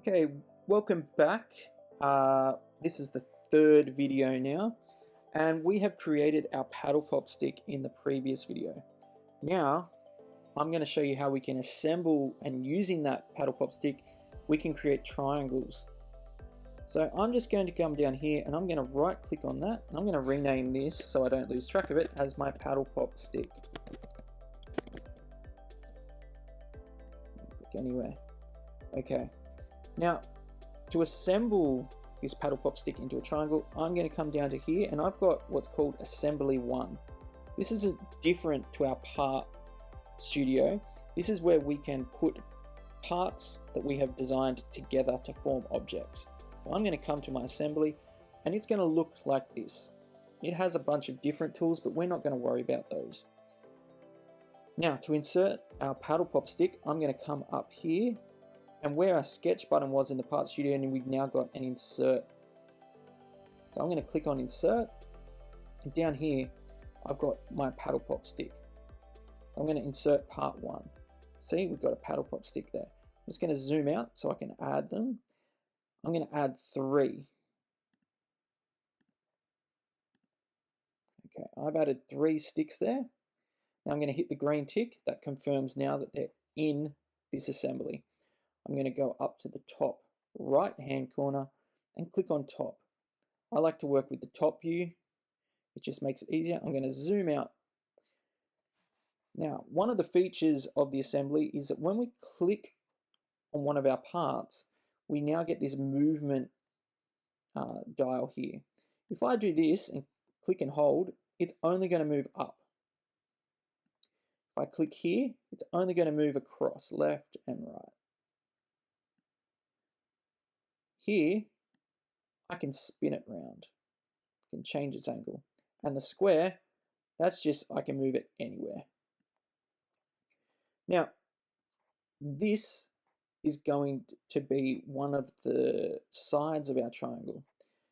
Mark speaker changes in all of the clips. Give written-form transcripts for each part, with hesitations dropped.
Speaker 1: Okay, welcome back. This is the third video now, and we have created our paddle pop stick in the previous video. Now, I'm going to show you how we can assemble, and using that paddle pop stick, we can create triangles. So I'm just going to come down here and I'm going to right click on that, and I'm going to rename this so I don't lose track of it as my paddle pop stick. Click anywhere. Okay. Now, to assemble this paddle pop stick into a triangle, I'm going to come down to here and I've got what's called assembly 1. This is different to our part studio. This is where we can put parts that we have designed together to form objects. So I'm going to come to my assembly and it's going to look like this. It has a bunch of different tools, but we're not going to worry about those. Now, to insert our paddle pop stick, I'm going to come up here, and where our sketch button was in the part studio, and we've now got an insert. So I'm going to click on insert, and down here I've got my paddle pop stick. I'm going to insert part 1. See, we've got a paddle pop stick there. I'm just going to zoom out so I can add them. I'm going to add 3. Okay, I've added 3 sticks there. Now I'm going to hit the green tick. That confirms now that they're in this assembly. I'm going to go up to the top right hand corner and click on top. I like to work with the top view. It just makes it easier. I'm going to zoom out. Now, one of the features of the assembly is that when we click on one of our parts, we now get this movement dial here. If I do this and click and hold, it's only going to move up. If I click here, it's only going to move across, left and right. Here, I can spin it round. I can change its angle. And the square, that's just, I can move it anywhere. Now, this is going to be one of the sides of our triangle.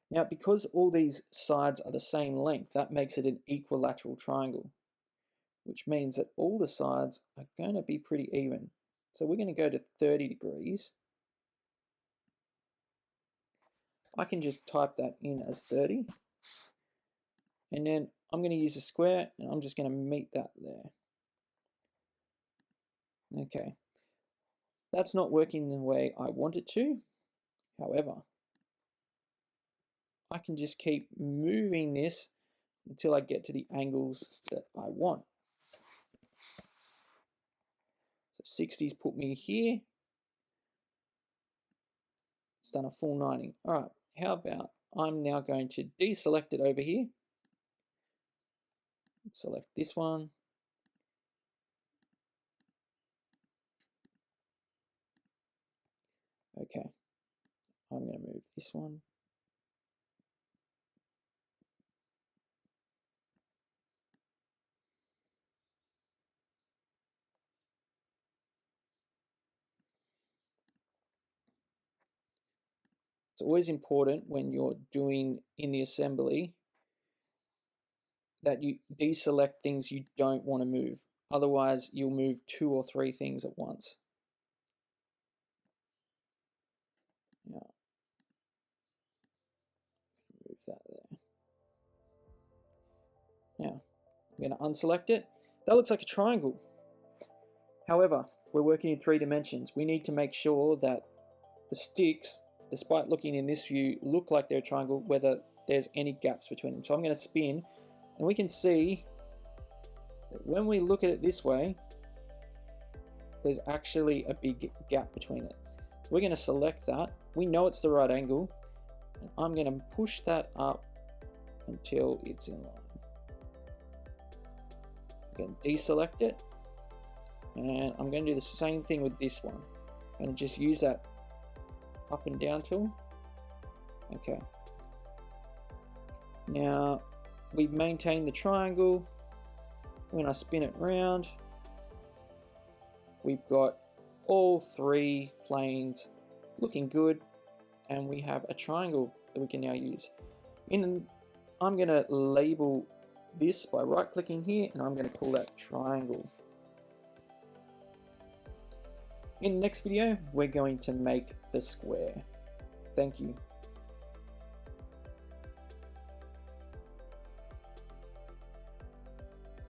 Speaker 1: Now, because all these sides are the same length, that makes it an equilateral triangle, which means that all the sides are going to be pretty even. So we're going to go to 30 degrees. I can just type that in as 30. And then I'm going to use a square and I'm just going to meet that there. Okay. That's not working the way I want it to. However, I can just keep moving this until I get to the angles that I want. So 60's put me here. It's done a full 90. All right, how about I'm now going to deselect it over here. Select this one. Okay, I'm going to move this one. It's always important when you're doing in the assembly that you deselect things you don't want to move. Otherwise, you'll move 2 or 3 things at once. Now, move that there. Now, I'm going to unselect it. That looks like a triangle. However, we're working in 3 dimensions. We need to make sure that the sticks, despite looking in this view, look like they're a triangle, whether there's any gaps between them. So I'm going to spin, and we can see that when we look at it this way, there's actually a big gap between it. So we're going to select that. We know it's the right angle, and I'm going to push that up until it's in line. I'm going to deselect it, and I'm going to do the same thing with this one. I'm going to just use that up and down tool. Okay. Now we've maintained the triangle. When I spin it round, we've got all 3 planes looking good, and we have a triangle that we can now use. I'm going to label this by right clicking here, and I'm going to call that triangle. In the next video, we're going to make the square. Thank you.